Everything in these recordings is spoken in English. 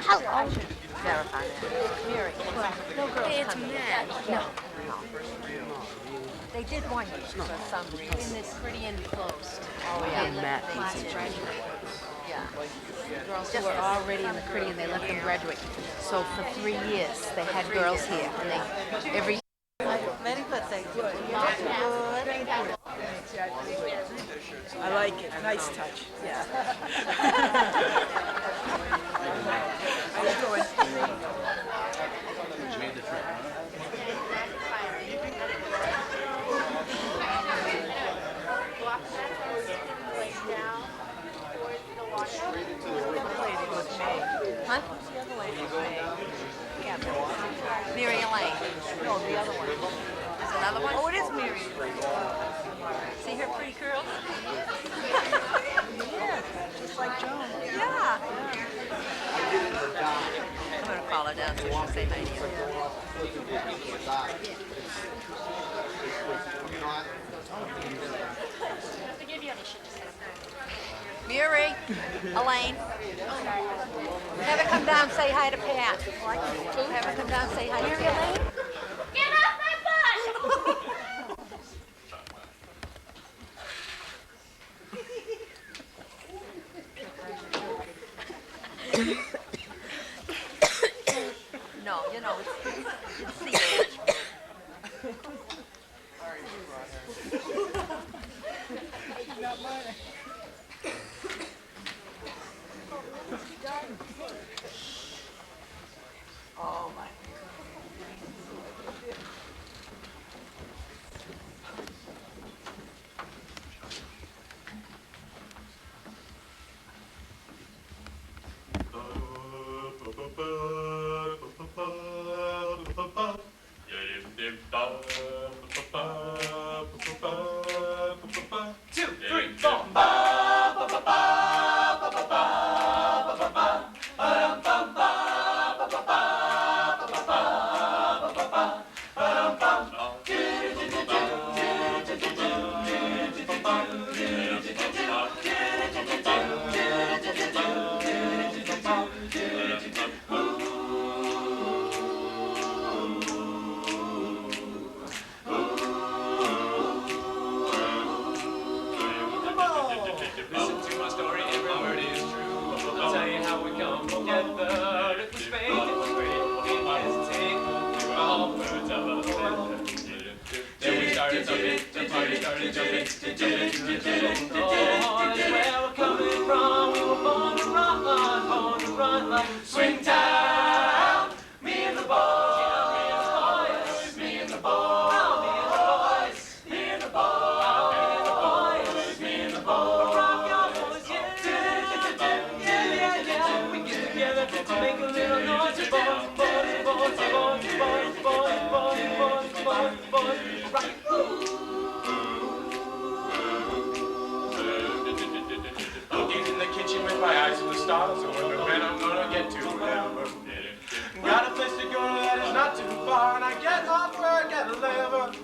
How? I should verify that. Mary, no girls Hey, it's coming. men. No. They did one year for some reason. In this pretty and close. Oh They yeah. let the class graduate. Yeah. Girls who were already in the pretty and they let them graduate. So for 3 years they had girls here, and they every. Many good things. Good. I like it. Nice touch. Yeah. How you doing? Huh? Yeah. Mary Elaine. No, the other one. There's another one? Oh, it is Mary. See her pretty curls? Yeah, just like Joan. Yeah. I'm going to call her down so she'll say my name. Mary, Elaine, have her come down and say hi to Pat. Have her come down and say hi to Pat. Get off my butt! No, you know, it's the age. Oh my. Listen to my story, every word is true. I'll tell you how we come together. It was fate, it was great, we didn't hesitate. We were all birds of a feather. Then we started jumping, the party started jumping. Oh, that's where we're coming from. We were born to run like Swingtown. Me and the boys, yeah, me and the boys, me and the boys, me and the boys, me and the boys. Make a little noise, boys, boys, boys, boys, boys, boys, boys, boys, boys, rock. Looking in the kitchen with my eyes on the stars, I wonder when I'm gonna get to heaven. Got a place to go that is not too far, and I get off work at 11.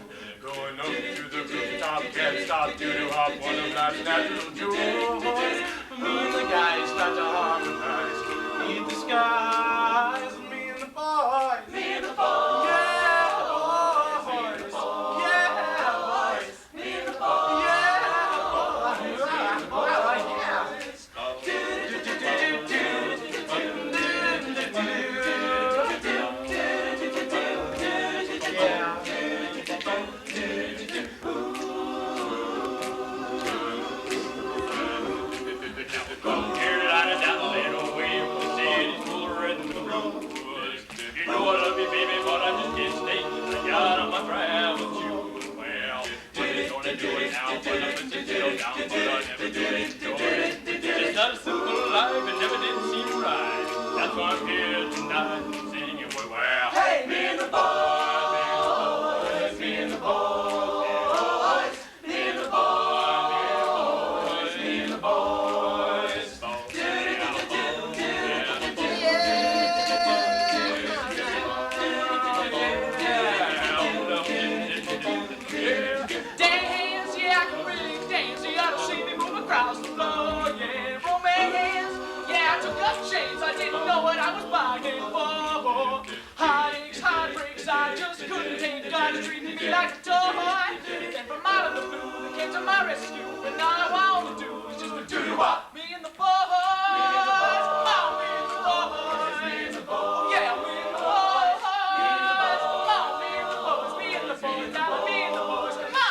Going up to the rooftop, can't stop, doo-doo-hop, one of life's natural joys. Me and the guys start to harmonize. Beneath the skies, me and the boys, me and the boys, yeah, boys, yeah, boys, me and the boys, yeah, boys, yeah. Here out of that little way, the city's full of red and blue. You know I love you, baby, but I just can't stay. I got on my travel shoes. Well, what are you gonna do it now? Put up and sit down, but I never did enjoy it. Just not a simple life, and never did seem right. That's why I'm here tonight, singing with well. Hey, me and the boys, me and the boys, me and the boys, me and the boys. Dance, yeah, I can really dance. You ought to see me move across the floor, yeah. Romance, yeah, I took up shades. I didn't know what I was me like a toy. And from out of the blue, they came to my rescue. And all I want to do is just to do what? Me and the boys. Come on, me and the boys. Me and the boys. Yeah, me and the boys. Come on, me and the boys. Me and the boys. Now me and the boys. Come on.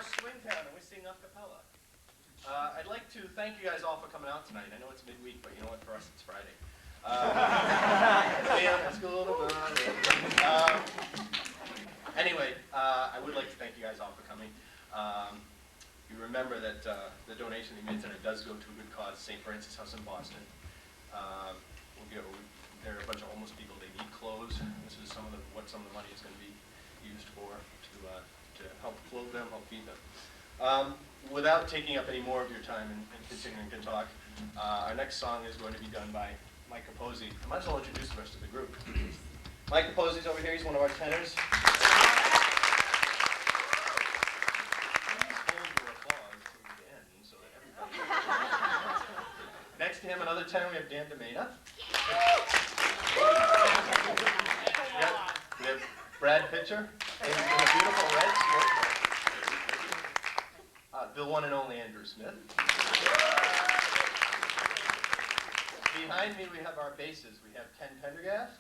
Swingtown, and we sing a cappella. I'd like to thank you guys all for coming out tonight. I know it's midweek, but you know what? For us, it's Friday. Anyway, I would like to thank you guys all for coming. You remember that the donation you made tonight does go to a good cause, St. Francis House in Boston. There are a bunch of homeless people. They need clothes. This is what some of the money is going to be used for to help clothe them, help feed them. Without taking up any more of your time and continuing to talk, our next song is going to be done by Mike Capozzi. I might as well introduce the rest of the group. Mike Capozzi's over here. He's one of our tenors. Please hold your applause to the end so that everybody... Next to him, another tenor, we have Dan DeMena. Yep. We have Brad Pitcher in a beautiful red smoke. The one and only Andrew Smith. Behind me, we have our basses. We have Ken Pendergast.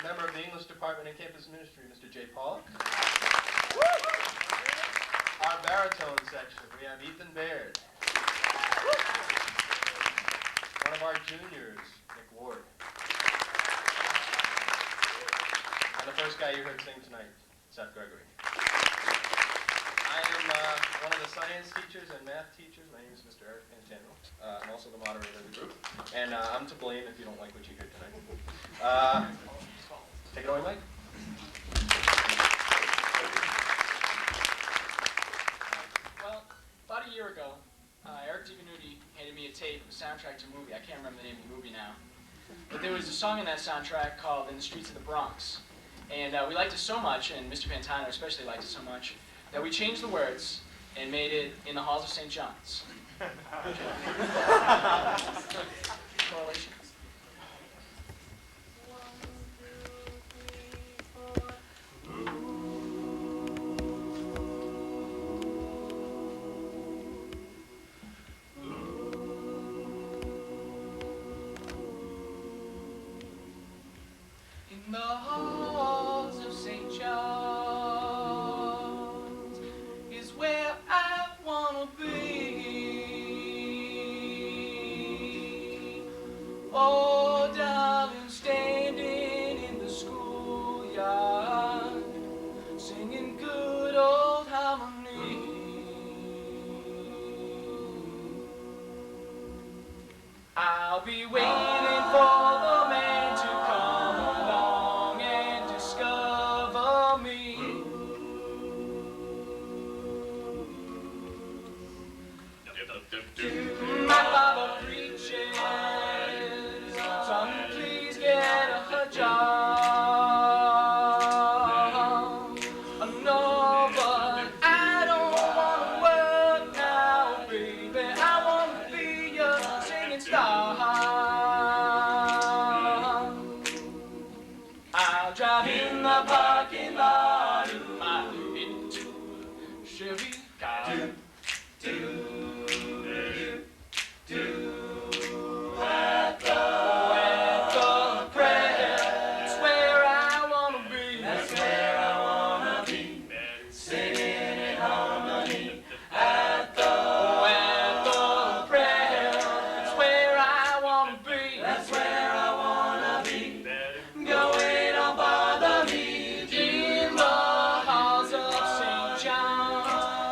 Member of the English Department and Campus Ministry, Mr. Jay Pollock. Our baritone section, we have Ethan Baird. One of our juniors, Nick Ward. And the first guy you heard sing tonight, Seth Gregory. I am one of the science teachers and math teachers. My name is Mr. Eric Pantano. I'm also the moderator of the group. And I'm to blame if you don't like what you hear tonight. Take it away, Mike. Well, about a year ago, Eric DiVenuti handed me a tape of a soundtrack to a movie. I can't remember the name of the movie now. But there was a song in that soundtrack called In the Streets of the Bronx. And we liked it so much, and Mr. Pantano especially liked it so much, that we changed the words and made it In the Halls of St. John's. Correlation. In the halls of St. John's is where I wanna be. Oh, darling, standing in the schoolyard, singing good old harmony. I'll be waiting for the man to come along and discover me. My father preaches, son, please get a job. No, but I don't want to work now, baby. I want to be a singing star. I'll drive in the parking lot of my into Chevy car. At the prayer, that's where I wanna be. That's where I wanna be. Singing in harmony. At the prayer, that's where I wanna be. That's where I wanna be. Going on bother me in the halls of St. John's.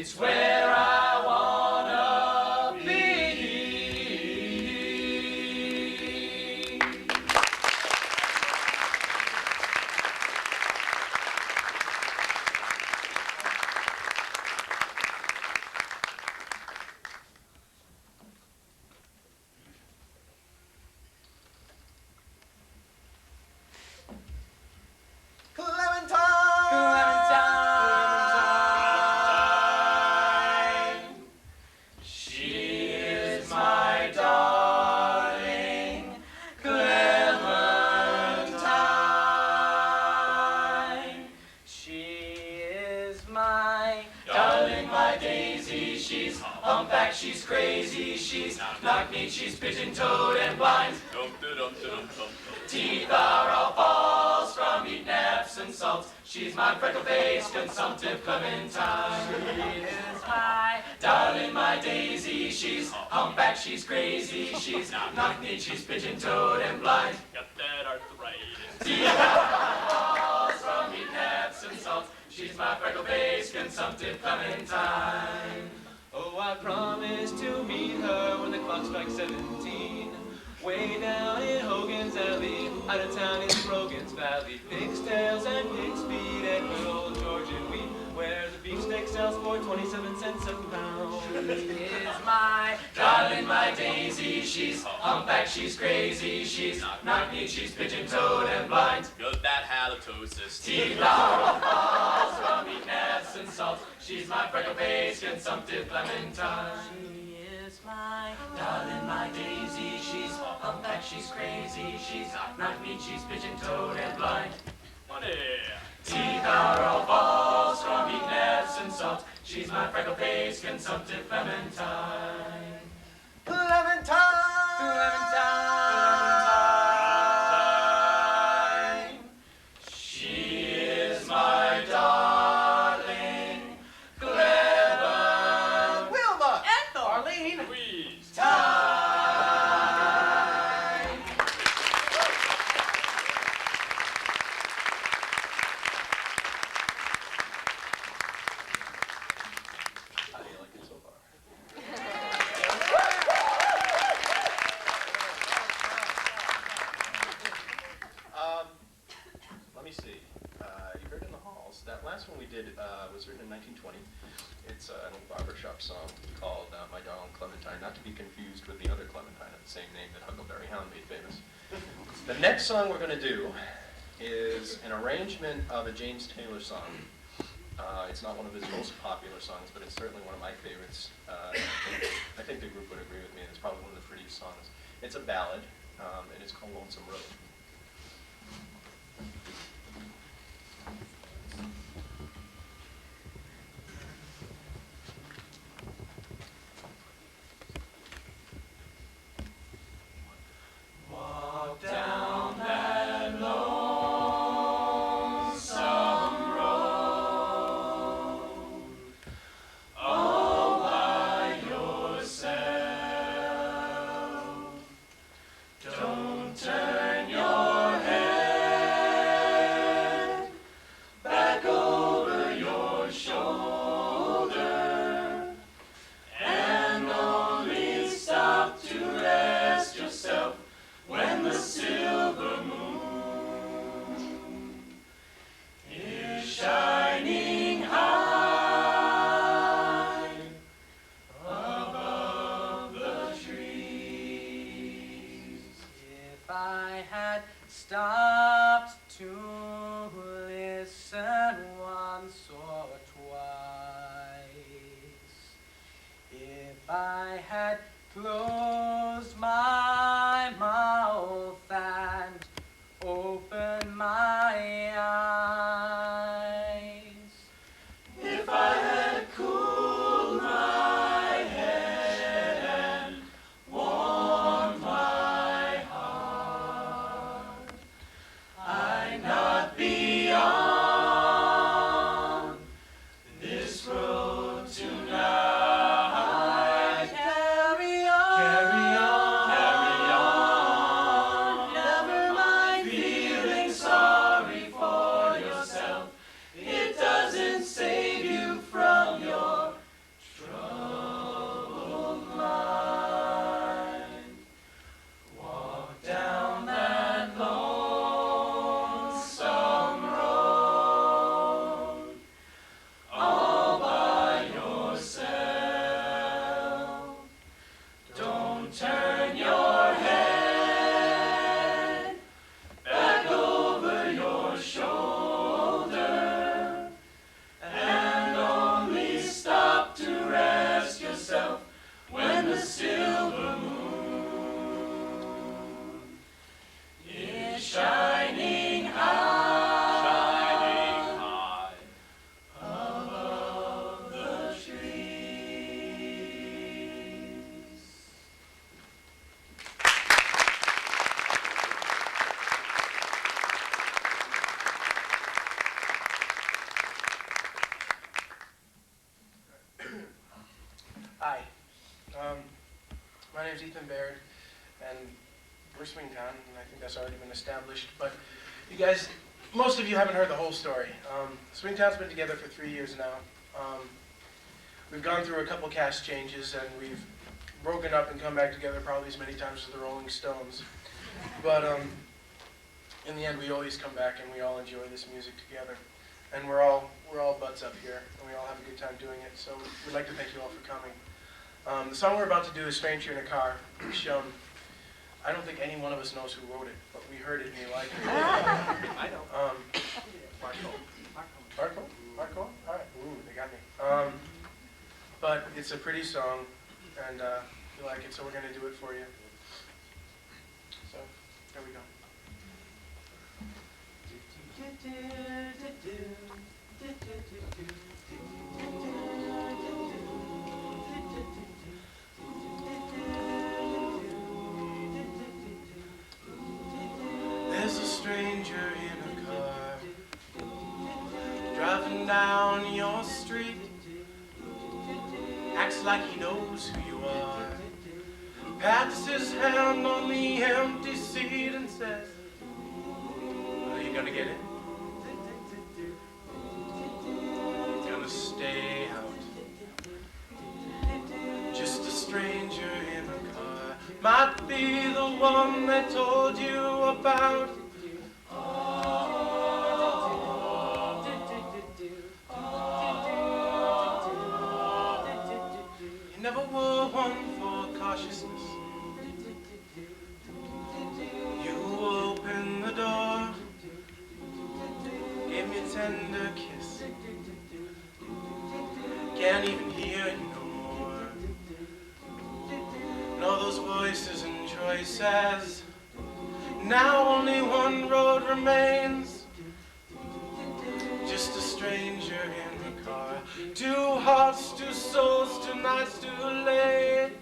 It's where I wanna be. Clementine. She is my darling Clementine. She is my darling, my daisy. She's humpback, she's crazy, she's knock-kneed, she's pigeon-toed and blind. Teeth are all false from eating Epsom salts. She's my freckle-faced, consumptive Clementine. She is my darling, my daisy. She's humpback, she's crazy, she's knock-kneed, she's pigeon-toed and blind. Got that arthritis. Teeth are all false from eating Epsom salts. She's my freckle-faced, consumptive Clementine. Oh, I promised to meet her when the clock strikes 17. Way down in Hogan's Alley, out of town in Brogan's Valley. Pig's tails and pig's feet and good old Georgian wheat, where the beefsteak sells for 27 cents a pound. She is my darling, my daisy. She's humpback, she's crazy, she's knock-kneed, she's pigeon-toed and blind. Got that halitosis. Teeth are all false from eating Epsom salts. She's my freckle-faced, consumptive Clementine. She is my darling, my daisy. She's humpback, she's crazy, she's knock-kneed, she's pigeon-toed and blind. Money. Teeth are all false from eating Epsom salts. She's my freckle-faced, consumptive Clementine. Clementine! Clementine! She is my darling Clementine. Wilma! Ethel! Arlene! Louise! Time! How do you like it so far? Let me see. You heard in the halls. That last one we did was written in 1920. It's an old barbershop song called My Darling Clementine, not to be confused with the other Clementine of the same name that Huckleberry Hound made famous. The next song we're going to do is an arrangement of a James Taylor song. It's not one of his most popular songs, but it's certainly one of my favorites. I think the group would agree with me. It's probably one of the prettiest songs. It's a ballad, and it's called Lonesome Road. Walk down that lonesome road, all by yourself. Don't turn your head back over your shoulder, and only stop to rest yourself when the silver moon is shining high above the trees. If I had stopped to listen once or twice, if I had closed my mouth and opened my eyes, If I had cooled my head and warmed my heart, I'd not be on this road tonight. carry on, Carry on, Hi. My name's Ethan Baird, and we're Swingtown, and I think that's already been established. But you guys, most of you haven't heard the whole story. Swingtown's been together for 3 years now. We've gone through a couple cast changes, and we've broken up and come back together probably as many times as the Rolling Stones. But in the end, we always come back, and we all enjoy this music together. And we're all butts up here, and we all have a good time doing it. So we'd like to thank you all for coming. The song we're about to do is "Stranger in a Car," which I don't think any one of us knows who wrote it, but we heard it and we liked it. I know. Marco? All right. Ooh, they got me. But it's a pretty song, and we like it, so we're going to do it for you. So, here we go. There's a stranger in a car, driving down your street, acts like he knows who you are, pats his hand on the empty seat and says, "Are you gonna get it? Gonna stay out?" Just a stranger in a car, might be the one they told you about. You never were one for cautiousness. You opened the door, gave me a tender kiss. Can't even hear you no more. And all those voices and choices. Now only one road remains. Just a stranger in the car. 2 hearts, 2 souls, 2 nights too late.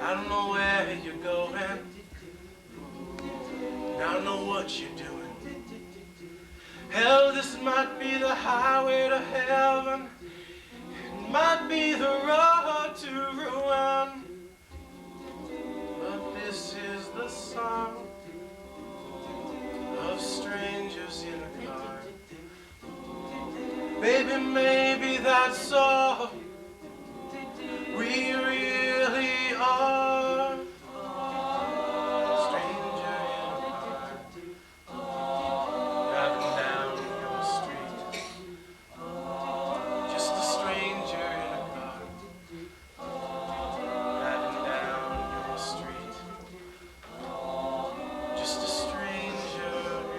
I don't know where you're going. I don't know what you're doing. Hell, this might be the highway to heaven. It might be the road to ruin. But this is the song of strangers in a car. Baby, maybe that's all we really are. Stranger in a car, driving down your street. Just a stranger in a car, driving down your street. Just a stranger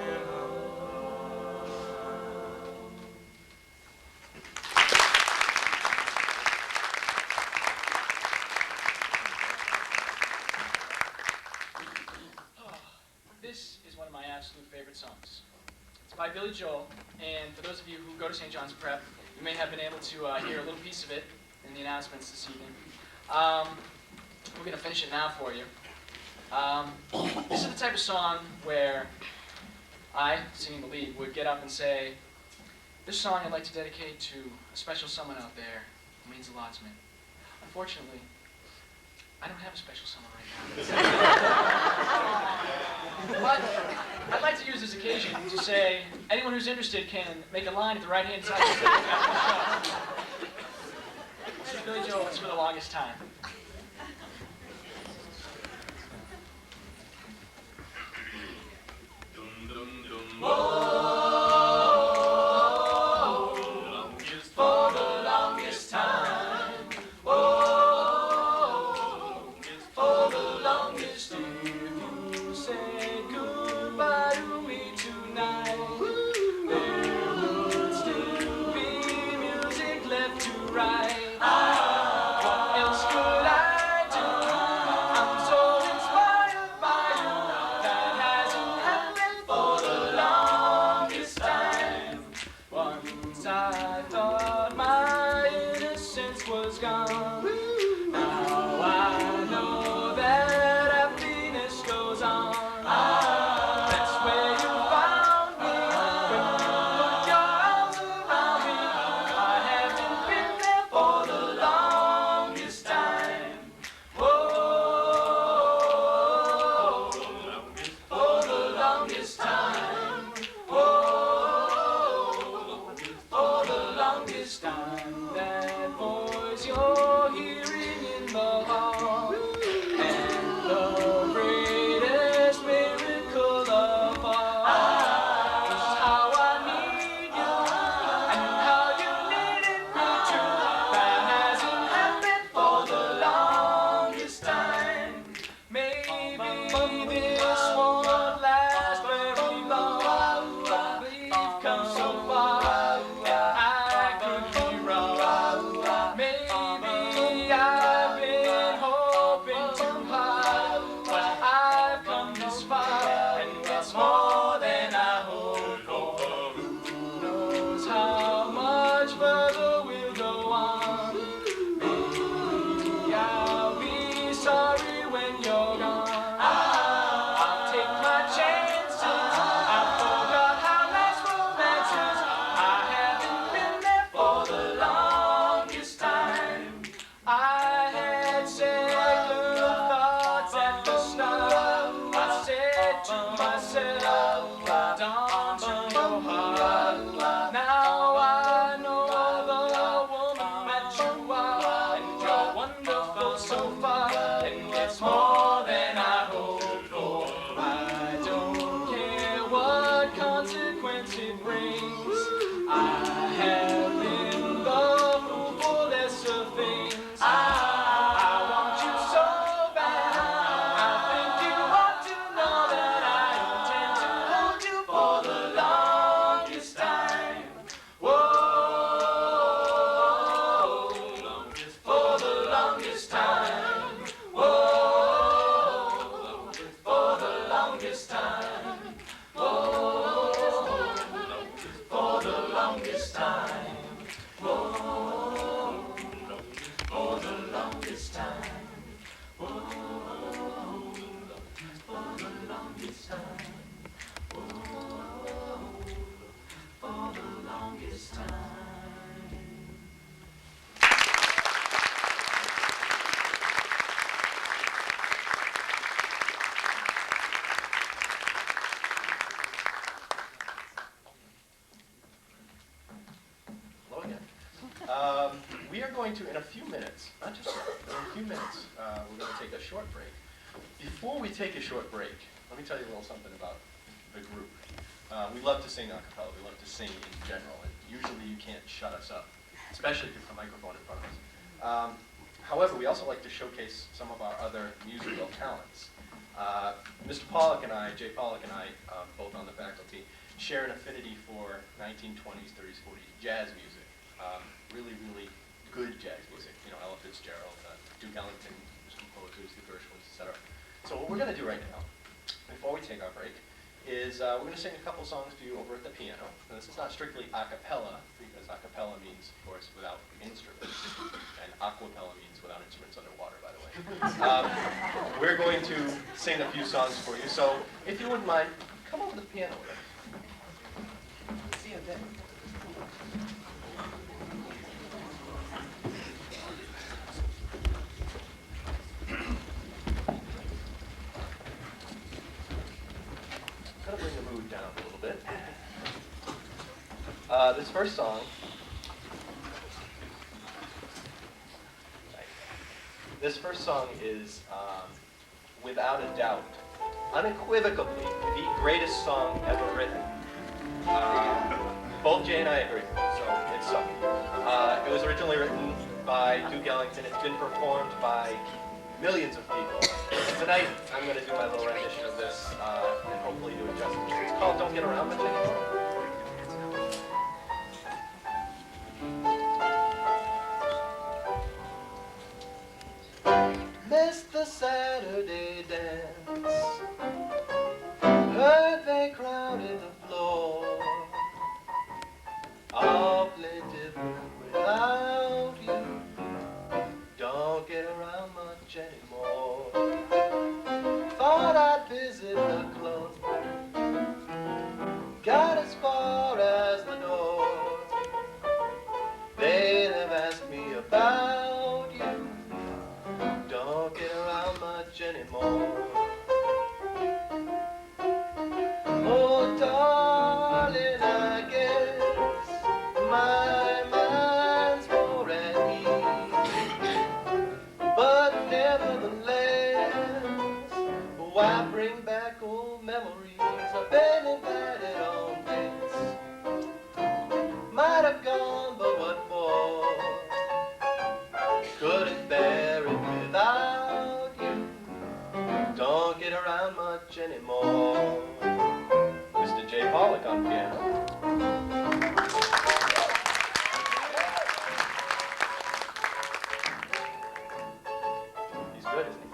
in a car. This is one of my absolute favorite songs. It's by Billy Joel, and for those of you who go to St. John's Prep, you may have been able to hear a little piece of it in the announcements this evening. We're going to finish it now for you. This is the type of song where I, singing the lead, would get up and say, "This song I'd like to dedicate to a special someone out there who means a lot to me." Unfortunately, I don't have a special someone right now. But I'd like to use this occasion to say, anyone who's interested can make a line at the right-hand side of the stage after the show. This is Billy Joel, it's for the longest time. For the longest time. For the longest, if you said goodbye to me tonight, there would still be music left to write. What else could going to, in a few minutes, not just now, but in a few minutes, we're going to take a short break. Before we take a short break, let me tell you a little something about the group. We love to sing a cappella. We love to sing in general, and usually you can't shut us up, especially if you have a microphone in front of us. However, we also like to showcase some of our other musical talents. Mr. Pollock and I, Jay Pollock and I, both on the faculty, share an affinity for 1920s, 30s, 40s jazz music. Really, really good jazz music. You know, Ella Fitzgerald, Duke Ellington, who's composers, the Gershwins, etc. So what we're going to do right now, before we take our break, is we're going to sing a couple songs for you over at the piano. Now, this is not strictly a cappella, because a cappella means, of course, without instruments, and aquapella means without instruments underwater, by the way. We're going to sing a few songs for you, so if you wouldn't mind, come over to the piano with us. See you then. Gotta bring the mood down a little bit. This first song, is, without a doubt, unequivocally, the greatest song ever written. Both Jay and I agree, so it's so. It was originally written by Duke Ellington. It's been performed by millions of people. And tonight, I'm going to do my little rendition of this and hopefully do it justice. It's called Don't Get Around Much Anymore. Missed the Saturday dance. Heard they crowded the floor. Awfully different without you. Don't get around much anymore. Thought I'd visit the club. Got as far as the door. They'd have asked me about you. Don't get around much anymore. Oh, darling, I guess my mind's more at ease. But nevertheless, why bring back old memories? I've been invited on dates. Might have gone, but what for? Couldn't bear it without you. Don't get around much anymore. Mr. Jay Pollock on piano. He's good, isn't he?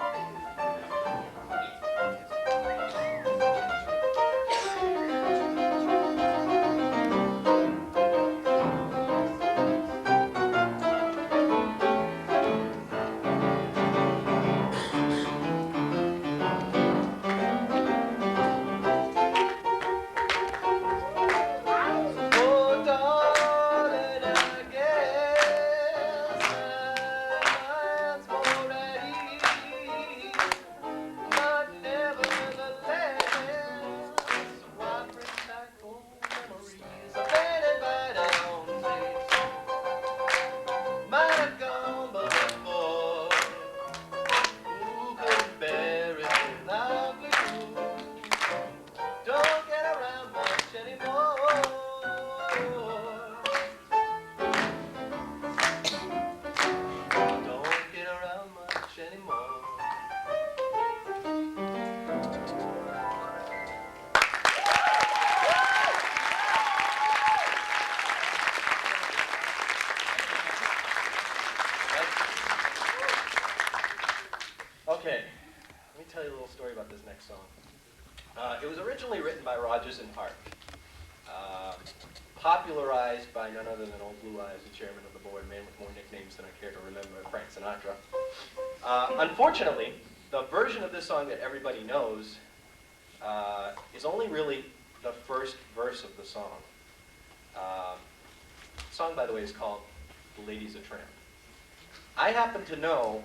Oh, darling, I guess my mind's more at ease. But nevertheless, why bring back old memories? I've been invited on dates. Might have gone, but what for? Who couldn't bear it without you? Don't get around much anymore. Don't get around much anymore. Okay, let me tell you a little story about this next song. It was originally written by Rodgers and Hart, popularized by none other than Old Blue Eyes, the chairman of the board, man with more nicknames than I care to remember, Frank Sinatra. Unfortunately, the version of this song that everybody knows is only really the first verse of the song. The song, by the way, is called "The Lady's a Tramp." I happen to know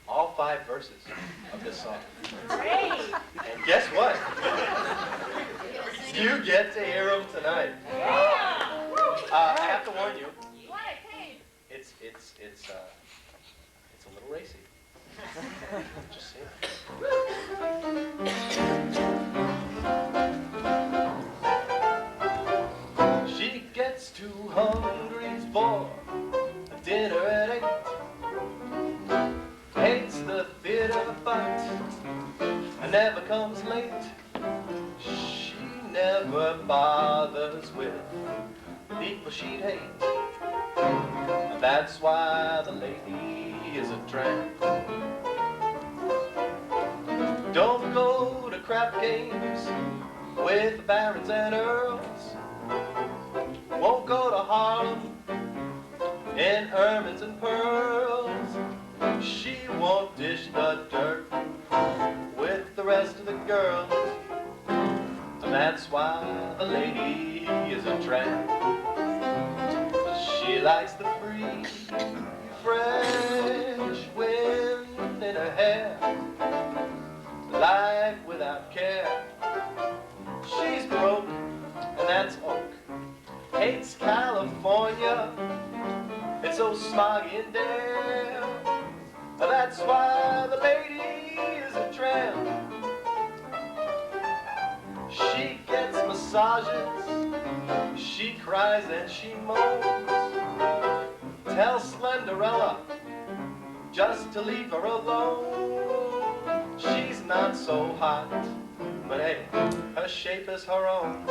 all 5 verses of this song. Great. And guess what? You get to hear them tonight. Yeah. I have to warn you, What? Hey. it's it's a little racy. Just say it. She gets too hungry for a dinner at 8. Hates the theater but never comes late. She never bothers with people she'd hate. That's why the lady is a tramp. Don't go to crap games with the barons and earls. Won't go to Harlem in ermines and pearls. She won't dish the dirt with the rest of the girls. And that's why the lady is a tramp. She likes the free, fresh wind in her hair, life without care. She's broke, and that's oak. Hates California, it's so smoggy and damp. That's why the lady is a tramp. She gets massages, she cries and she moans. Tell Slenderella just to leave her alone. She's not so hot, but hey, her shape is her own.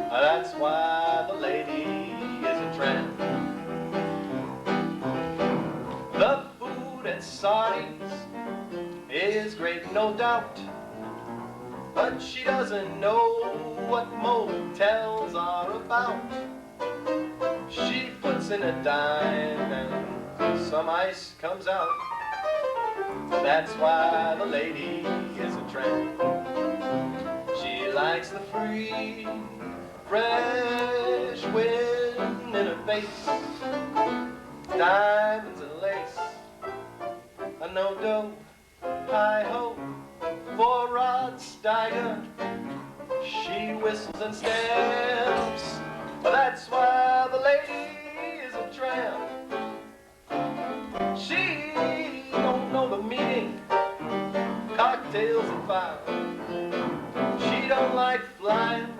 That's why the lady is a tramp. The food at Sardi's is great, no doubt, but she doesn't know what motels are about. She puts in a dime and some ice comes out. That's why the lady is a tramp. She likes the free, fresh wind in her face, diamonds and lace, a no-do, hi-ho for Rod Steiger. She whistles and stamps. That's why the lady is a tramp. She don't know the meaning, cocktails and fire. She don't like flying,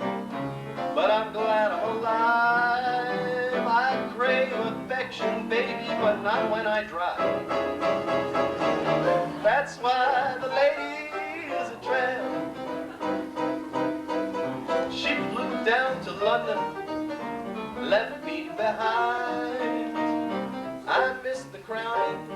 but I'm glad I'm alive. I crave affection, baby, but not when I drive. That's why the lady is a tramp. She flew down to London, left me behind. I missed the crowning,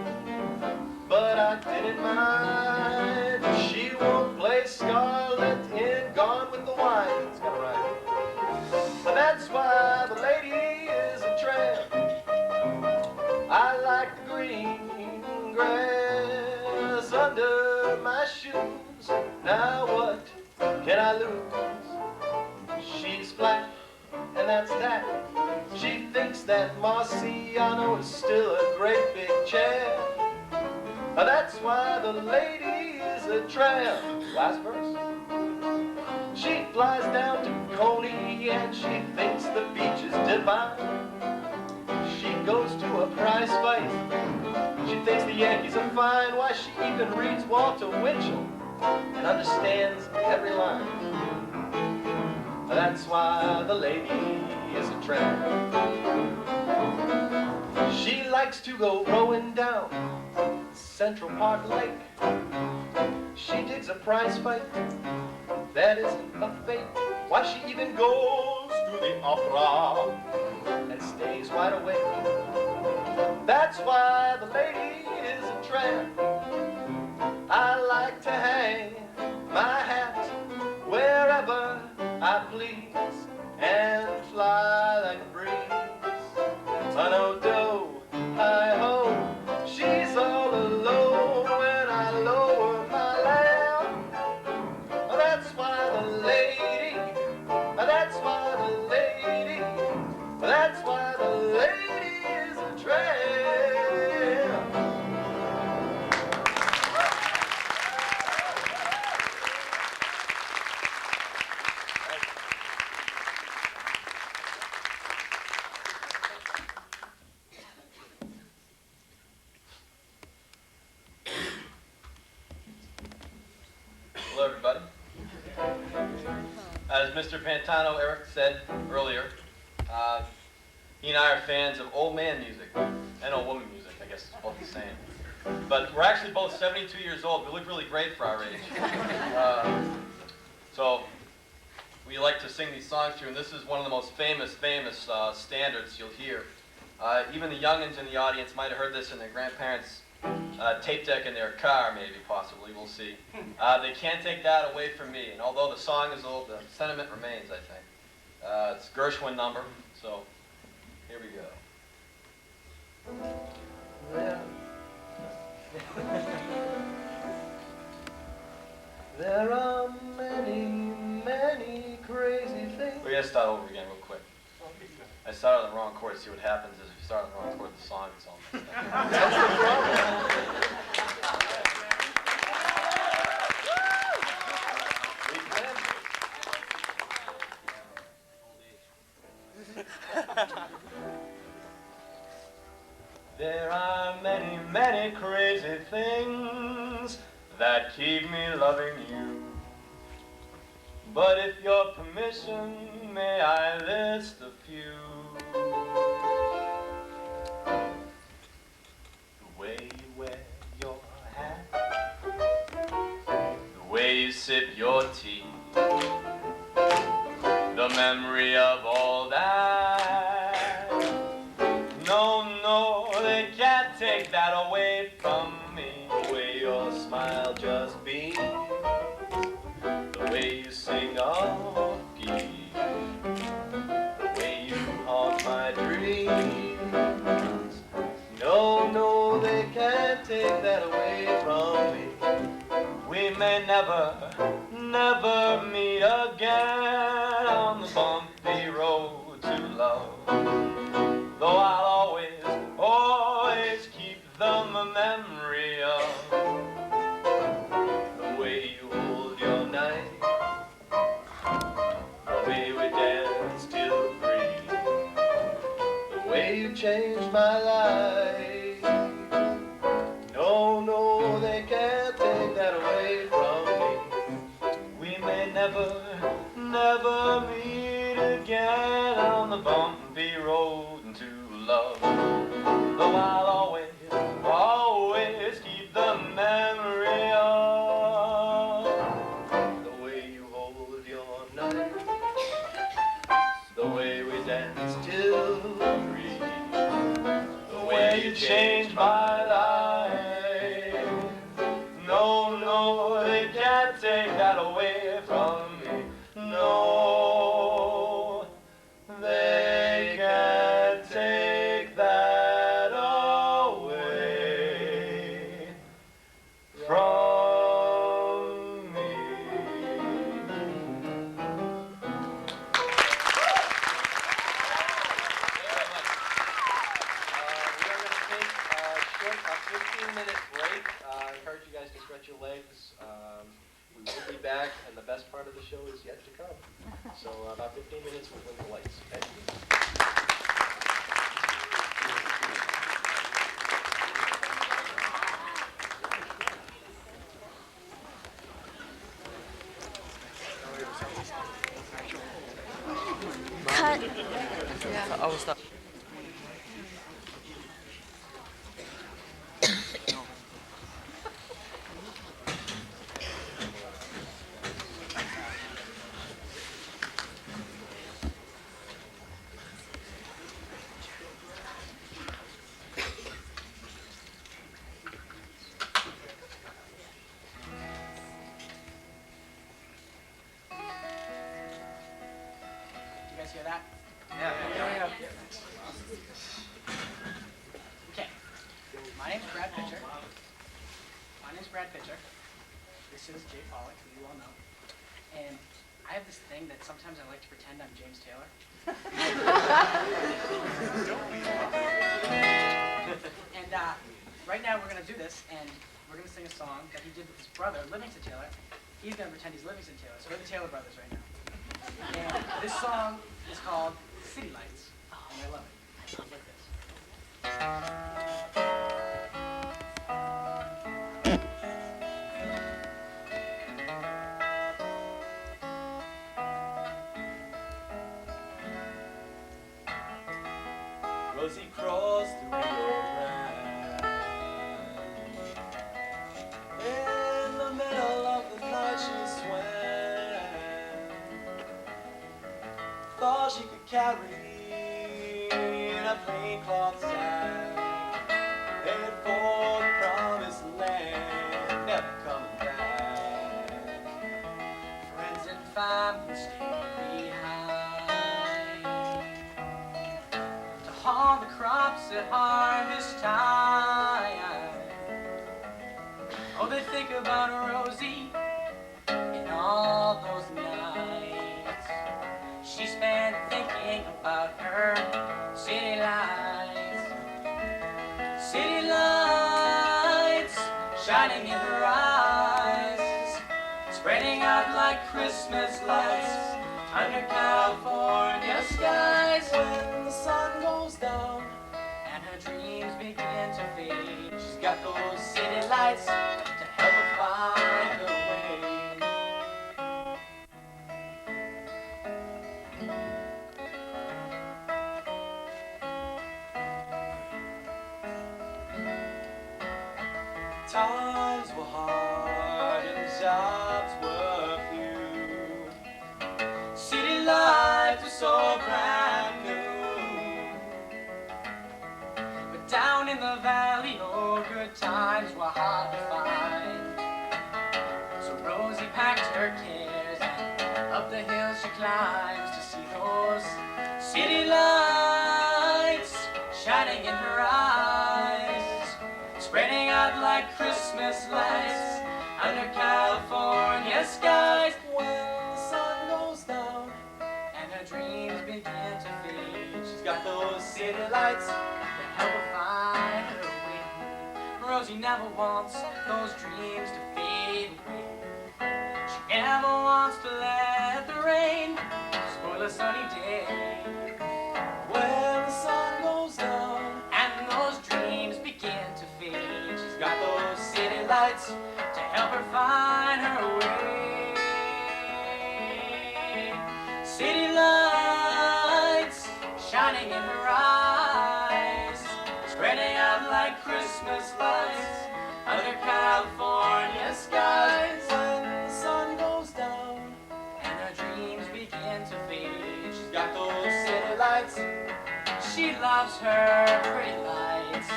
but I didn't mind. She won't play Scarlett in Gone with the Wind. It's got it right. But that's why the lady is a tramp. I like the green grass under my shoes. Now what can I lose? She's flat, and that's that. She thinks that Marciano is still a great big chair. That's why the lady is a tramp. Last verse. She flies down to Coney and she thinks the beach is divine. She goes to a prize fight. She thinks the Yankees are fine. Why, she even reads Walter Winchell and understands every line. That's why the lady is a tramp. She likes to go rowing down Central Park Lake. She digs a prize fight that isn't a fake. Why, she even goes to the opera and stays wide awake. That's why the lady is a tramp. I like to hang my hat wherever I please and fly like a breeze. An odo, hi-ho, she's all alone when I lower my lamp. That's why the lady, that's why the lady, that's why the lady is a tramp. as Mr. Pantano, Eric said earlier, he and I are fans of old man music and old woman music. I guess it's both the same. But we're actually both 72 years old. We look really great for our age. So we like to sing these songs to you, and this is one of the most famous standards you'll hear. Even the youngins in the audience might have heard this in their grandparents' tape deck in their car, maybe, possibly, we'll see. They can't take that away from me, and although the song is old, the sentiment remains, I think. It's a Gershwin number, so here we go. There are many, many crazy things. We gotta start over again real quick. I started on the wrong chord. See what happens is if you start on the wrong chord, the song is all messed up. That's the problem. There are many, many crazy things that keep me loving you. But if your permission, may I list a few? The way you wear your hat, the way you sip your tea, the memory of all that. No, no, they can't take that away from me. The way your smile just beams, the way you sing off key, the way you haunt my dreams. No, no, they can't take that away from me. We may never, never meet again on the bumpy road to love. Though I'll always, always keep the memory of the way you hold your knife, the way we dance till 3, the way you changed my life. No, no, they can't take that away from me. We may never, never meet again on the bumpy road to love. Though I'll always, always keep the memory of the way you hold your knife, the way we dance till 3, the way you changed my life. No, no, they can't take that away from me. No, they can't take that away from me. We are going to take a short 15-minute break. I encourage you guys to stretch your legs. We will be back, and the best part of the show is yet to come. So about 15 minutes, we'll win the lights. Thank you. Cut. Oh, stop. Hear that? Yeah. Okay. My name's Brad Pitcher. This is Jay Pollock, who you all know. And I have this thing that sometimes I like to pretend I'm James Taylor. And right now we're going to do this, and we're going to sing a song that he did with his brother, Livingston Taylor. He's going to pretend he's Livingston Taylor, so we're the Taylor brothers right now. And this song is called City Lights, and I love it. It goes like this. carrying a plain cloth sack, headed for the promised land, never coming back. Friends and family stay behind to haul the crops at harvest time. Oh, they think about Rosie in all those nights she spent thinking about her city lights. City lights shining in her eyes, spreading out like Christmas lights under California skies. When the sun goes down and her dreams begin to fade, she's got those city lights to help her find her way. Times were hard and jobs were few. City life was so brand new. But down in the valley, oh, good times were hard to find. So Rosie packed her cares and up the hill she climbs to see those city lights shining in her eyes, spreading out like Christmas lights under California skies. When the sun goes down and her dreams begin to fade, she's got those city lights that help her find her way. Rosie never wants those dreams to fade away. She never wants to let the rain spoil a sunny day. When the sun goes down and those dreams begin to fade, she's got those city lights to help her find her way. City lights shining in her eyes, spreading out like Christmas lights under California skies. When the sun goes down and her dreams begin to fade, she's got those city lights. She loves her pretty lights.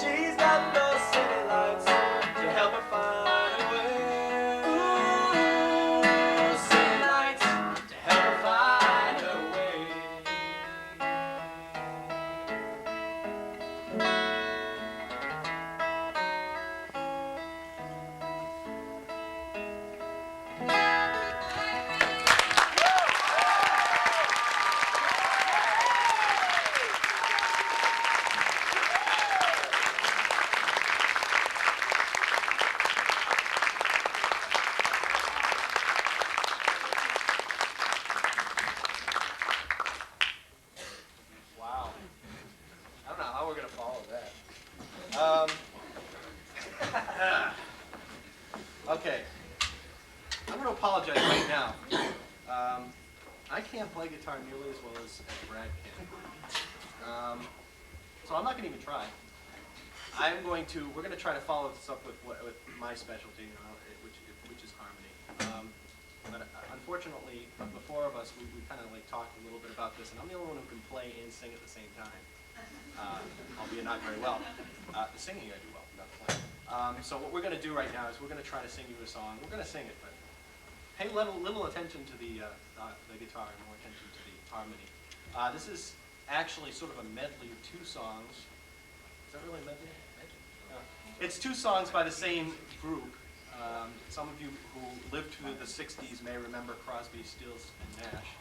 She's got those city lights to help her find her way. Ooh, city lights to help her find her way. Wow. I don't know how we're going to follow that. Okay. I'm going to apologize right now. I can't play guitar nearly as well as Brad can. So I'm not going to even try. We're going to try to follow this up with my specialty, which is harmony. But unfortunately, the four of us, we kind of like talked a little bit about this, and I'm the only one who can play and sing at the same time, albeit not very well. The singing I do well, not the playing. So what we're going to do right now is we're going to try to sing you a song. We're going to sing it, but pay little attention to the guitar and more attention to the harmony. This is actually sort of a medley of two songs. Is that really a medley? It's two songs by the same group. Some of you who lived through the 60s may remember Crosby, Stills, and Nash.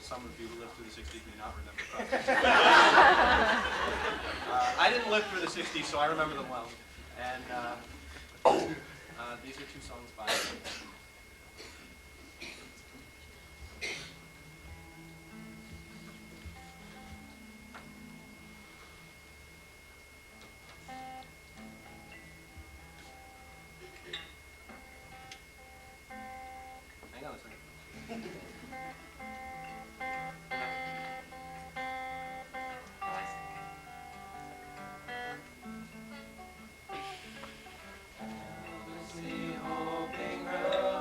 Some of you who lived through the 60s may not remember Crosby, Stills. I didn't live through the 60s, so I remember them well. And these are two songs by them. Hang on a second. Hoping her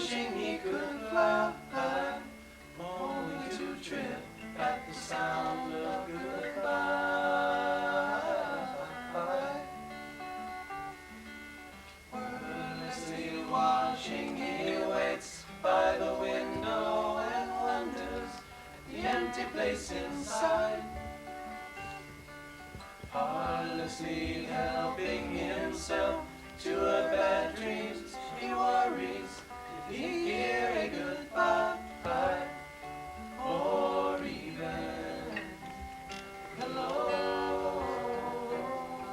wishing he could fly, only to trip at the sound of goodbye. Wordlessly watching, he waits by the window and wonders at the empty place inside. Heartlessly helping himself to a bad dream, he worries if he hear a goodbye, or even hello.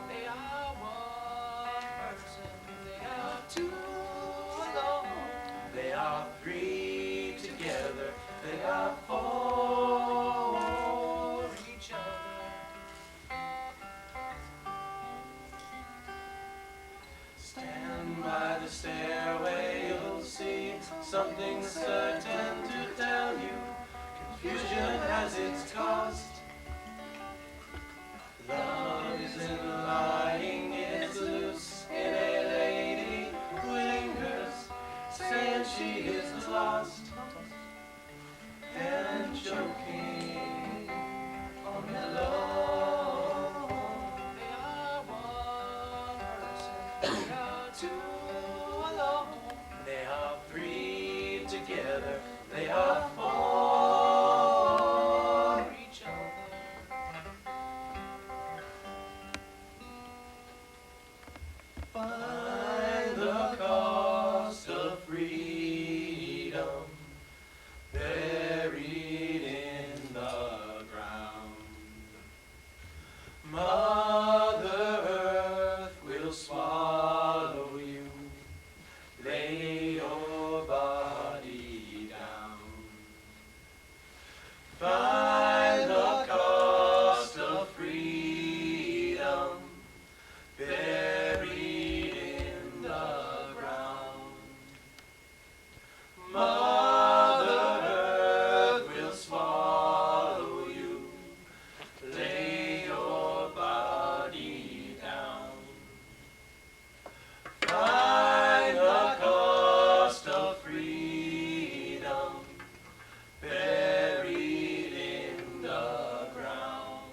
They are one person, they are two alone, they are three together, they are for each other. Stand by the stairway, you'll see something certain to tell you. Confusion has its cost. Love isn't lying, it's loose in a lady who lingers, saying she is lost, and choking on hello. They are one person, they are two alone, they are three together, they are for each other. Find the cost of freedom buried in the ground. Mother Earth will swallow you. Lay your body down. Find the cost of freedom buried in the ground. Mother Earth will swallow you. Lay your body down. Find the cost of freedom buried in the ground.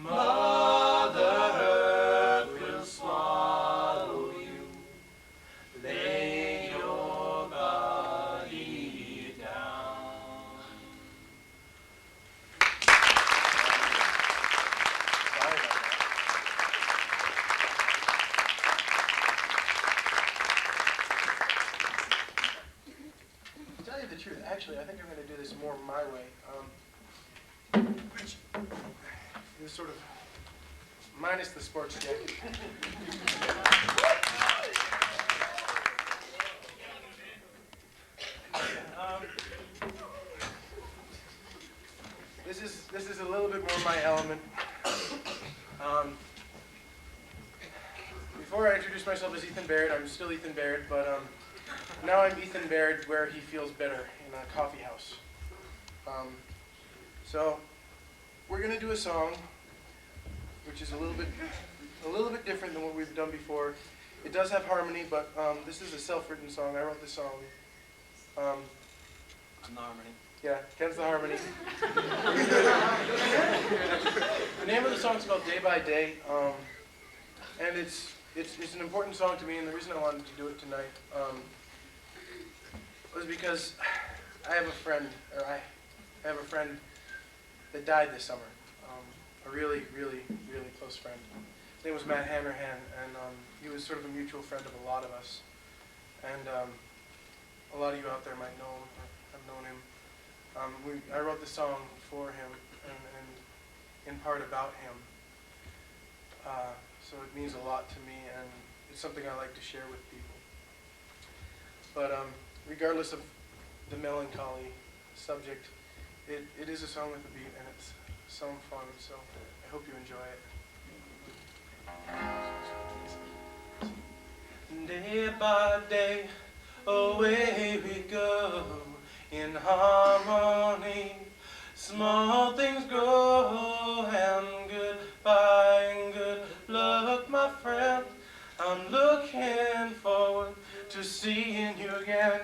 Mother Earth will swallow you. Lay your body down. Sorry about that. To tell you the truth, actually, I think I'm going to do this more my way. Which is sort of minus the sports jacket. This is a little bit more my element. Before I introduce myself as Ethan Baird, I'm still Ethan Baird, but now I'm Ethan Baird where he feels better, in a coffee house. So we're gonna do a song which is a little bit different than what we've done before. It does have harmony, but this is a self-written song. I wrote this song. I'm the harmony. Yeah, Ken's the harmony. The name of the song is called Day by Day, and it's an important song to me, and the reason I wanted to do it tonight was because I have a friend that died this summer, a really, really, really close friend. His name was Matt Hanrahan, and he was sort of a mutual friend of a lot of us, and a lot of you out there might know him or have known him. I wrote this song for him and in part about him. So it means a lot to me, and it's something I like to share with people. But regardless of the melancholy subject, it is a song with a beat, and it's some fun, so I hope you enjoy it. Day by day, away we go, in harmony, small things grow, and goodbye and good luck, my friend. I'm looking forward to seeing you again.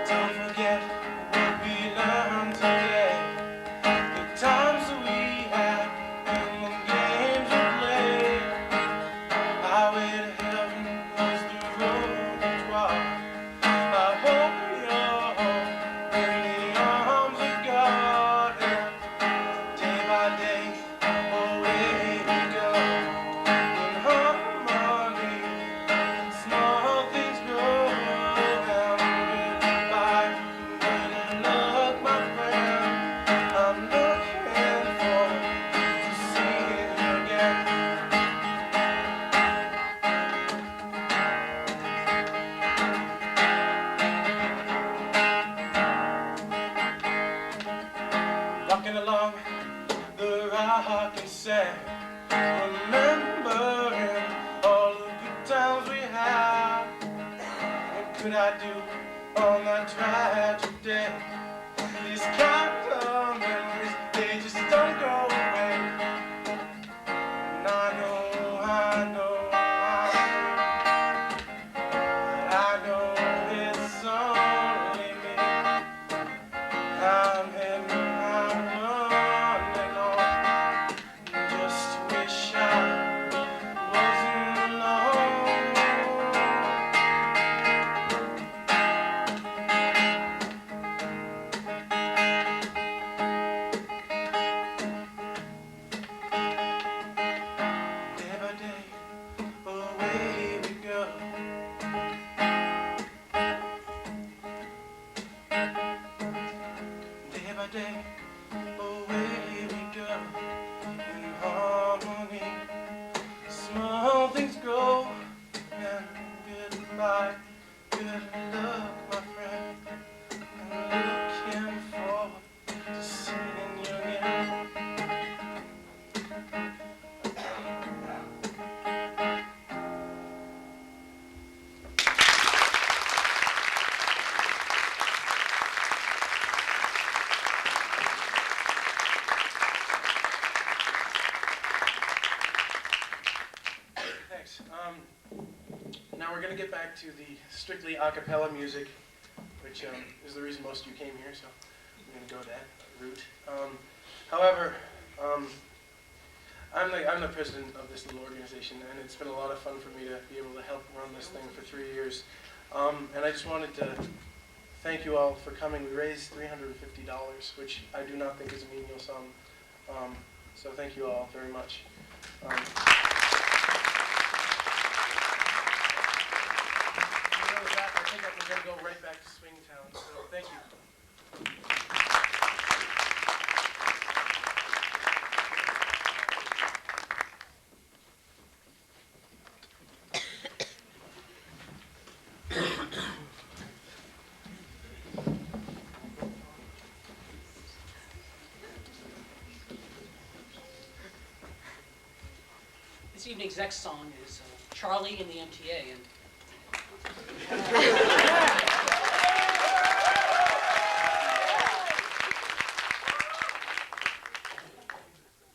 Don't forget what we learned today, the times that we had and the games we played. Highway to heaven was the road to walk. I hope you're home in the arms of God. And day by day, away we go in harmony. Small things grow and goodbye. Good luck, my friend. I'm looking forward to seeing you again. Walking along the rock and sand, remembering all the good times we had. What could I do on that tragic day? These kind of memories, they just don't go away. And I know it's only me. I'm running on. Just wish I wasn't alone. Day by day, away we go. Day by day, away we go in harmony. Small things grow and goodbye. Good luck, my friend. I'm looking forward to seeing you again. Thanks. Now we're going to get back to the strictly a cappella music, which is the reason most of you came here, so we're going to go that route. However, I'm the president of this little organization, and it's been a lot of fun for me to be able to help run this thing for 3 years. And I just wanted to thank you all for coming. We raised $350, which I do not think is a menial sum. So thank you all very much. With that, I think we're going to go right back to Swingtown. So thank you. This evening's next song is Charlie and the MTA. And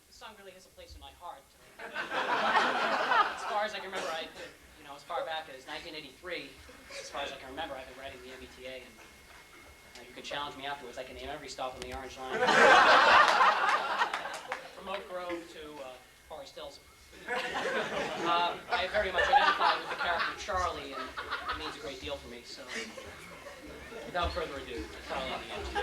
this song really has a place in my heart. As far as I can remember, as far back as 1983, as far as I can remember, I've been writing the MBTA, and you can challenge me afterwards. I can name every stop on the Orange Line. From Oak Grove to Forest Hills. I very much identify with the character Charlie, and it means a great deal for me, so without further ado, Charlie and the MTA.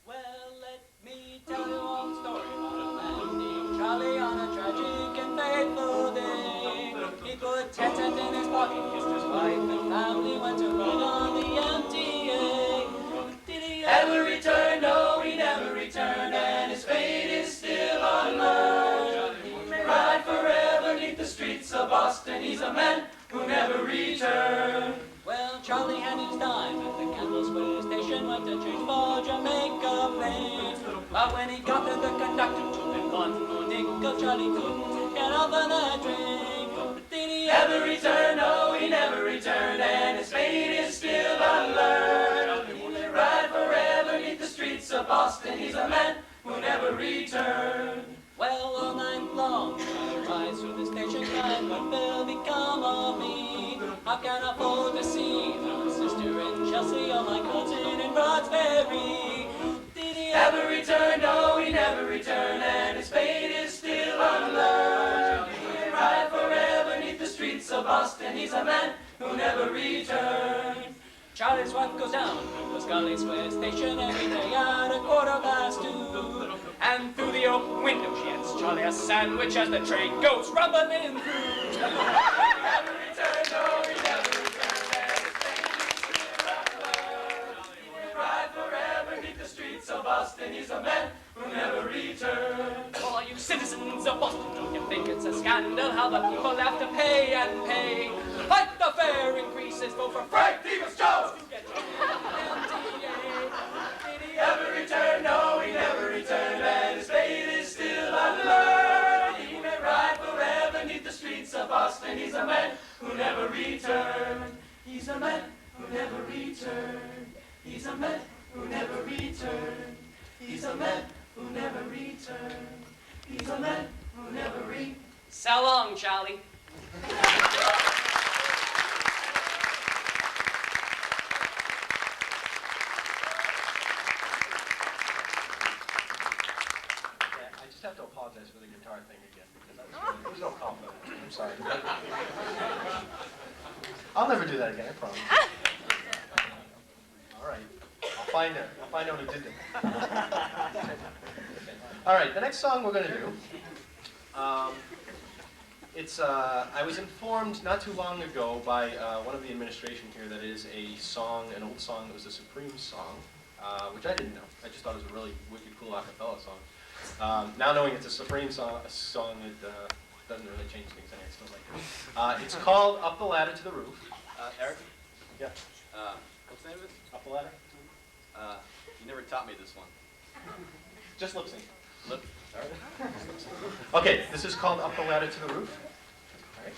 Well, let me tell you all the story about a man named Charlie on a tragic and fateful day. He put 10 cents in his pocket, kissed his wife and family, went to ride on the MTA. Did he ever return? No, he never returned, and his fate is still unknown. Ride forever neath the streets of Boston, he's a man who never returned. Well, Charlie had his dime at the Candlestick station, went to change for Jamaica Plain. But when he got there, the conductor took him one more nickel. Charlie couldn't get off of the train. Boston, he's a man who never returned. Well, all night long, I rise through the station line, what will become of me? How can I afford to see my sister in Chelsea or my cousin in Broadsbury? Did he ever return? No, he never returned, and his fate is still unlearned. He may ride forever neath the streets of Boston, he's a man who never returned. Charlie's wife goes down to the Scully Square station every day at 2:15. And through the open window she hands Charlie a sandwich as the train goes rumbling through. He never returned, no, he never returned, and his fate is still unlearned. He may ride forever neath the streets of Boston, he's a man who never returned. All you citizens of Boston, don't you think it's a scandal how the people have to pay and pay? Like the fare increases, vote for Frank Davis Jones to get your MTA. Did he ever return? No, he never returned, and his fate is still unlearned. He may ride forever neath the streets of Boston, he's a man who never returned. He's a man who never returned. He's a man who never returned. He's a man who never returned. He's a man who never returned. So long, Charlie. I just have to apologize for the guitar thing again because there was no call for that. I'm sorry. I'll never do that again, I promise. All right. I'll find out who did it. All right, the next song we're going to do, I was informed not too long ago by one of the administration here that it is an old song that was a Supreme song, which I didn't know. I just thought it was a really wicked, cool a cappella song. Now knowing it's a Supreme song, it doesn't really change things. I still like it. It's called Up the Ladder to the Roof. Eric? Yeah. What's the name of it? Up the Ladder? You never taught me this one. Just lip sync. Lip? All right. Okay, this is called Up the Ladder to the Roof. All right.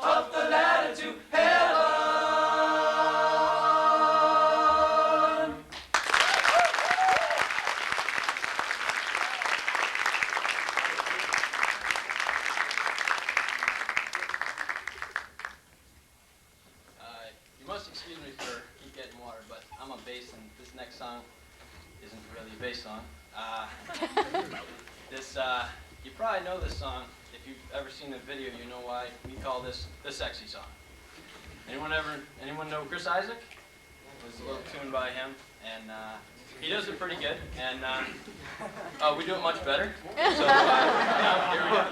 Up the isn't really a bass song. You probably know this song. If you've ever seen the video, you know why we call this the sexy song. Anyone know Chris Isaac? There's a little tune by him, and he does it pretty good, and we do it much better. So now, here we go.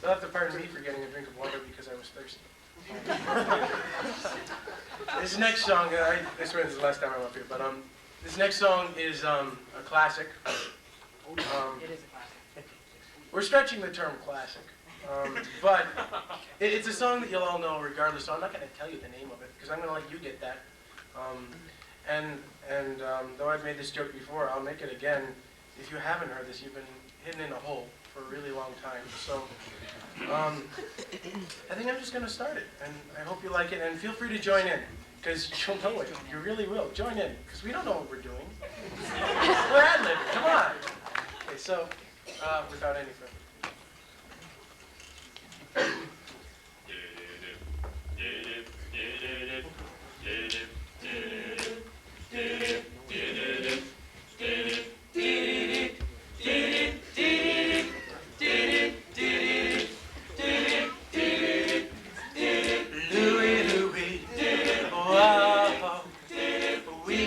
You'll have to pardon me for getting a drink of water because I was thirsty. This next song, this is the last time I'm up here, but this next song is a classic. It is a classic. We're stretching the term classic, but it's a song that you'll all know regardless, so I'm not going to tell you the name of it because I'm going to let you get that. Though I've made this joke before, I'll make it again. If you haven't heard this, you've been hidden in a hole for a really long time. So I think I'm just going to start it, and I hope you like it, and feel free to join in, because you'll know it. You really will. Join in, because we don't know what we're doing. We're ad-libbing. Come on. Okay, so without any further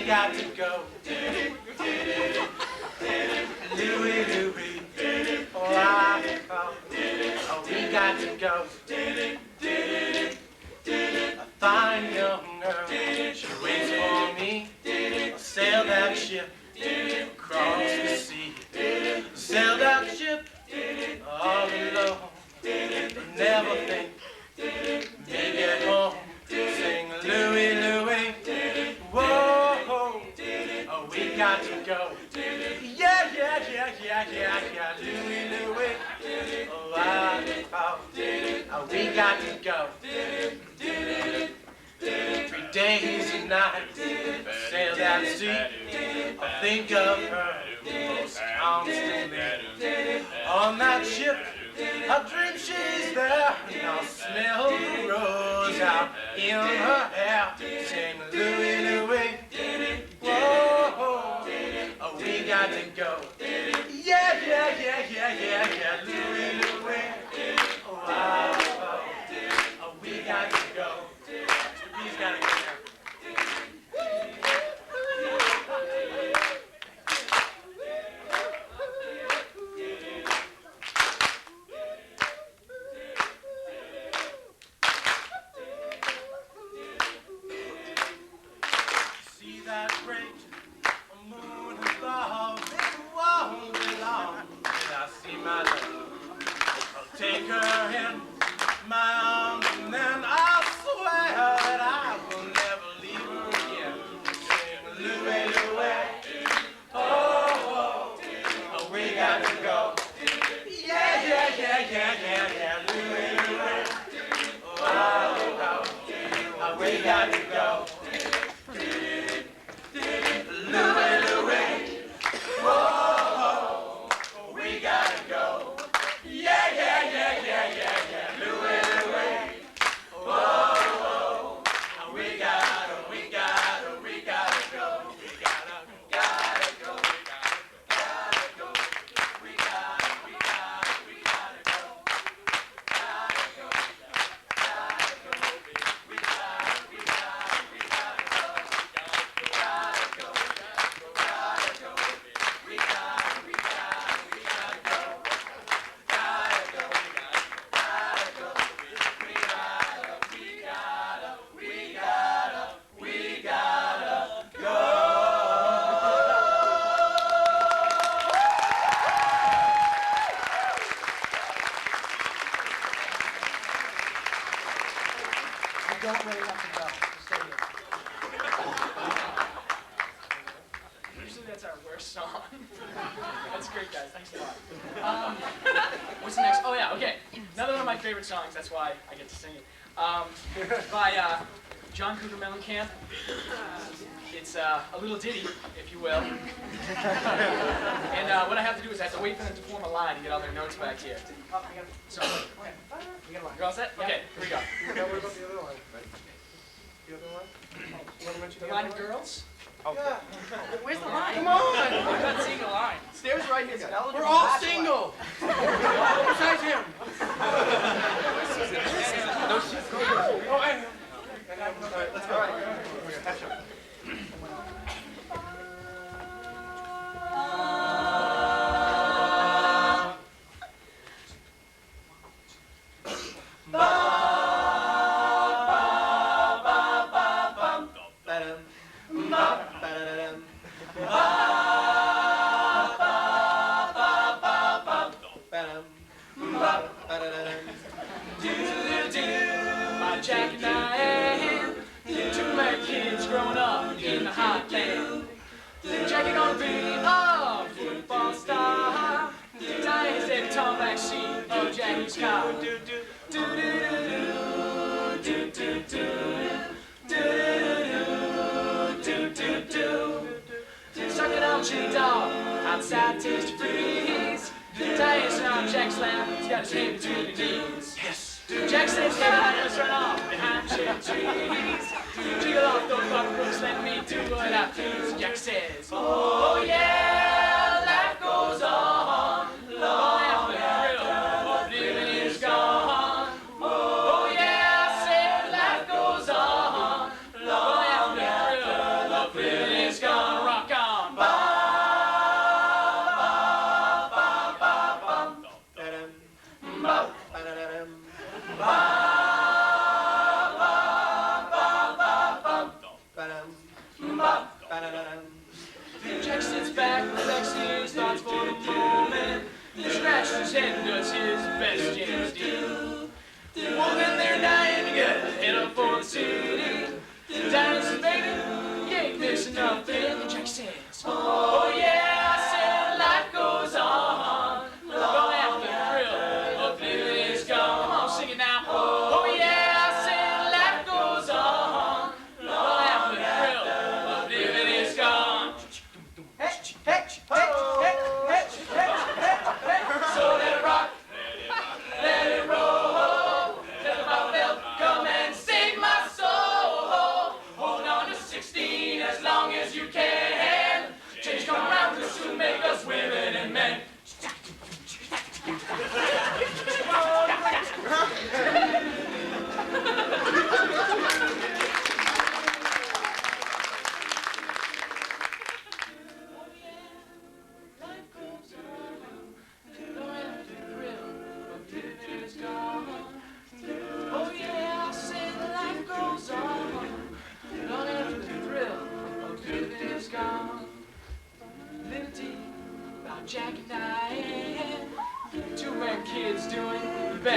got to go. Louie, Louie, oh, got to go. A fine young girl, she waits for me. I'll sail that ship across the sea. Sail that ship all alone. Never think, maybe at home. Sing Louie, Louie. Whoa, oh, we got to go. Yeah, yeah, yeah, yeah, yeah, yeah. Louie, Louie. We got to go. 3 days and nights, sail that sea. I think of her most constantly. On that ship, I dream she's there, and I'll smell the rose out in her hair. Sing Louie, Louie. Whoa, we got to go. Yeah, yeah, yeah, yeah, yeah, yeah. Louie, Louie. We got to go. Mr. B's got to go now. See that great moon above? It won't be long till I see my love. I'll take her in my arms, and then I'll swear that I will never leave her again. Sing Louie, Louie. Oh, we got to go. Yeah, yeah, yeah, yeah, yeah, yeah. Louie, Louie. Oh, we got to go. Louie, Louie. Whoa, we got to go. Yeah, yeah, yeah, yeah, yeah, yeah. Don't really have to go. Just stay here. Usually that's our worst song. That's great, guys. Thanks a lot. What's the next? Oh, yeah, okay. Another one of my favorite songs. That's why I get to sing it. By John Cougar Mellencamp. It's a little ditty, if you will. And what I have to do is I have to wait for them to form a line and get all their notes back here. So, you're all set? Okay, here we go. What about the other line? The other line? You want to mention The line of girls? Yeah. Where's the line? Come on! I'm not seeing a line. Stairs right here. We're all single! Besides him. Oh, I am. All right, let's go. All right. Catch up. Jack and Diane, two American kids growing up in the hot land. Jackie gonna be a football star. Diane's every tall back seat of Jackie's car. Sucking on chili dog, outside tasty freeze. Diane's on Jack's lap, he's got his hand between his knees. Jack says, yeah, let's run off behind cherry trees. Jiggle off those buckaroos, let me do what I please. Jack says, oh yeah, life goes on. Long after the thrill of living is gone. Oh yeah, I said life goes on. Long after the thrill of living is gone. Rock on. Ba, ba, ba, ba, ba, ba, ba, ba, ba, ba.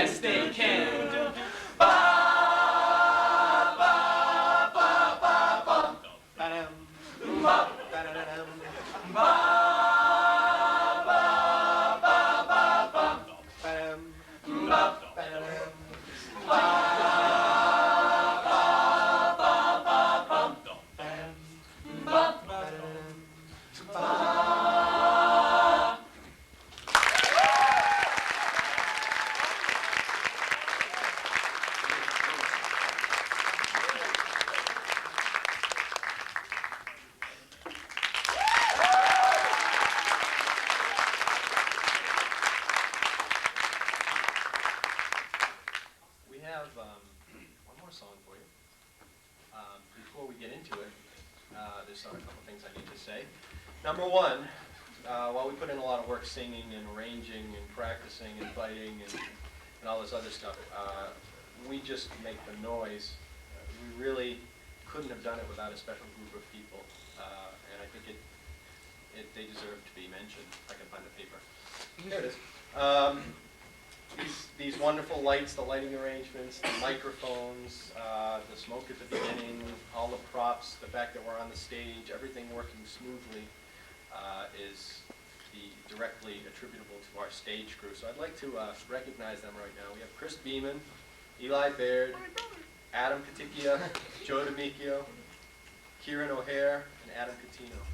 best they can. We have one more song for you. Before we get into it, there's a couple things I need to say. Number one, while we put in a lot of work singing and arranging and practicing and fighting and all this other stuff, we just make the noise. We really couldn't have done it without a special group of people, and I think they deserve to be mentioned. If I can find the paper. There it is. These wonderful lights, the lighting arrangements, the microphones, the smoke at the beginning, all the props, the fact that we're on the stage, everything working smoothly is directly attributable to our stage crew. So I'd like to recognize them right now. We have Chris Beeman, Eli Baird, Adam Katicchia, Joe D'Amicchio, Kieran O'Hare, and Adam Catino.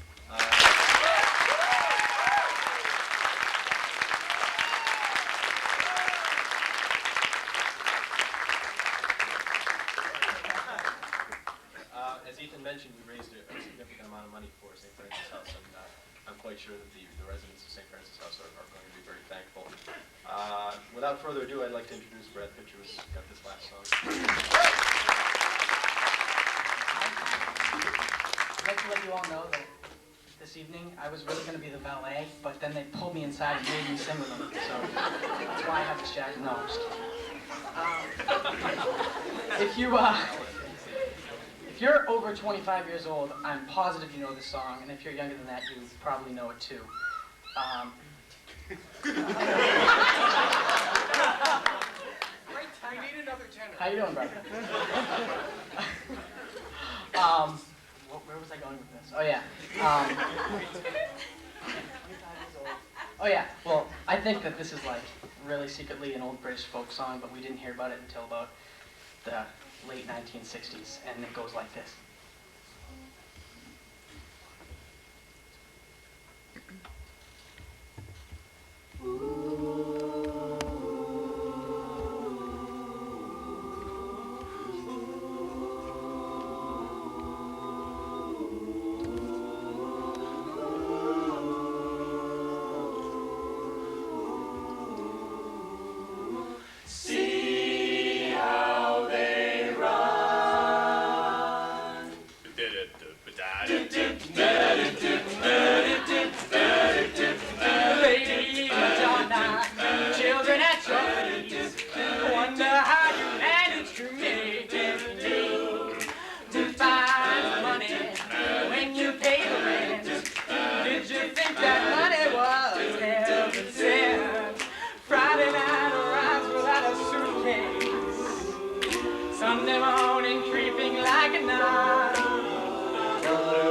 As Ethan mentioned, we raised a significant amount of money for St. Francis House, and I'm quite sure that the residents of St. Francis House are going to be very thankful. Without further ado, I'd like to introduce Brad Pitcher, who's got this last song. I'd like to let you all know that this evening I was really going to be the valet, but then they pulled me inside and made me sing with them. So that's why I have this jacket. No, I'm just kidding. If you're over 25 years old, I'm positive you know this song, and if you're younger than that, you probably know it too. We need another tenor. How you doing, brother? Where was I going with this? Oh yeah. Oh yeah. Well, I think that this is like really secretly an old British folk song, but we didn't hear about it until about the late 1960s, and it goes like this. See how they run. Lady Madonna, children at your feet, wonder how you managed to make it to find money when you pay the rent. Did you think that money was heaven sent? Friday night arrives without a suitcase, Sunday morning creeping like a nun.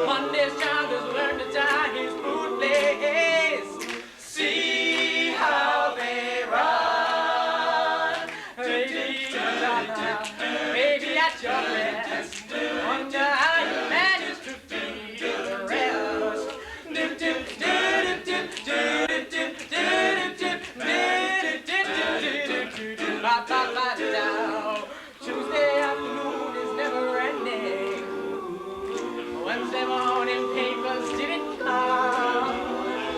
Monday's child has learned to tie his bootlace. See how they run. Lady Madonna, baby at your breast, wonder how you managed to feed the rest. Dip, dip, dip, dip, dip, dip, dip, dip, dip, dip, dip, dip, ba ba ba down. Tuesday afternoon is never ending. Wednesday morning papers didn't come.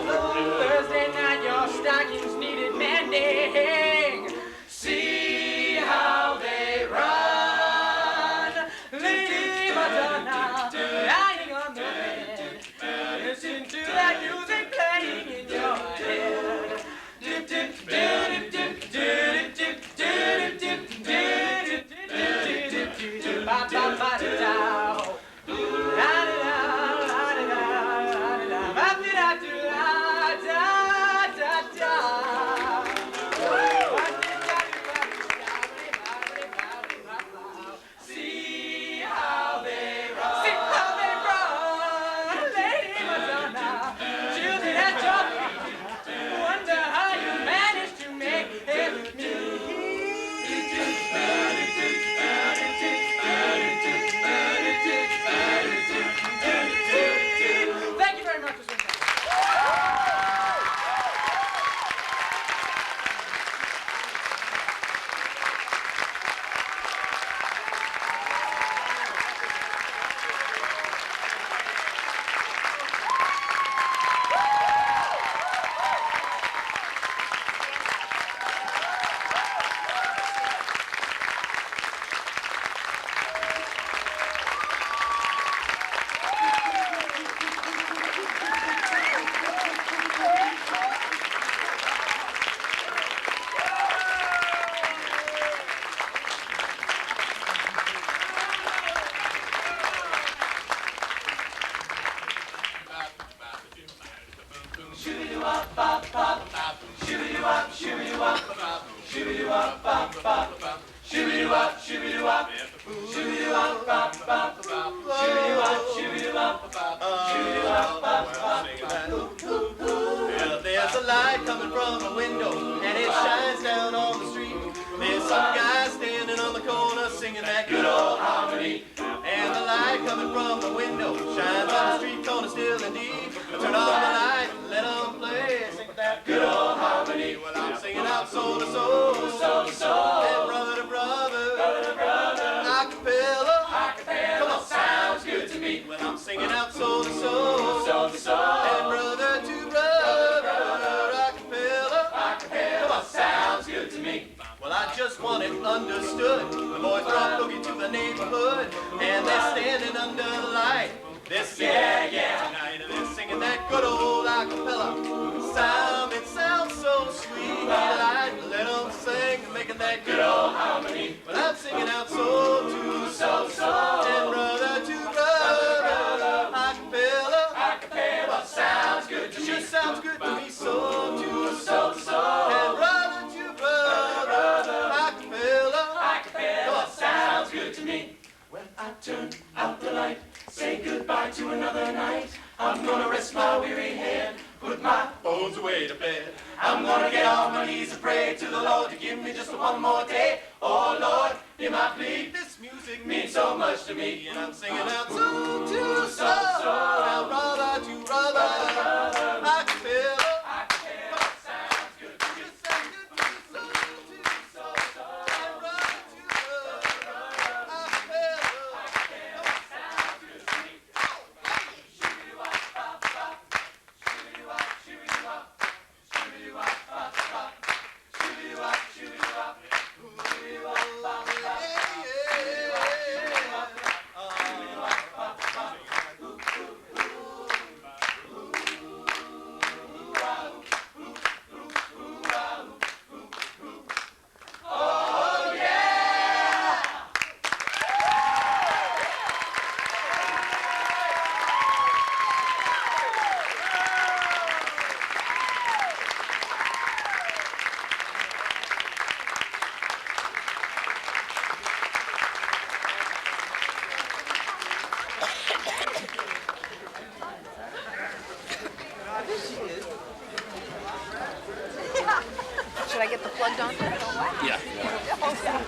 Thursday night your stockings needed mending. See how they run. singing that good old harmony. And the light coming from the window shines on the street corner still indeed. Turn on the light, let them play, sing that good old harmony. Well, I'm singing out soul to soul, soul to soul, and brother to brother, brother to brother, acapella, acapella. Come on, sounds good to me. Well, I'm singing out soul to soul, soul to soul, and brother to brother, acapella, acapella. Come on, sounds good to me. Well, I just want it understood. The boys brought boogie to the neighborhood, and they're standing under the light. They're singing tonight, and they're singing that good old acapella sound. It sounds so sweet. Let them sing, making that good old harmony. Well, I'm singing out soul to soul, soul, and brother to brother, acapella, acapella. Sounds good to me. Sure sounds good to me. Soul to soul, soul, and brother to brother, acapella, acapella. Come on, sounds good to me. When I turn out the light, say goodbye to another night. I'm gonna rest my weary head, put my bones away to bed. I'm gonna get on my knees and pray to the Lord to give me just one more day. Oh Lord, hear my plea. This music means so much to me, and I'm singing out soul to soul, now brother to brother, acapella. Should I get the plug on? Yeah. Oh, yeah.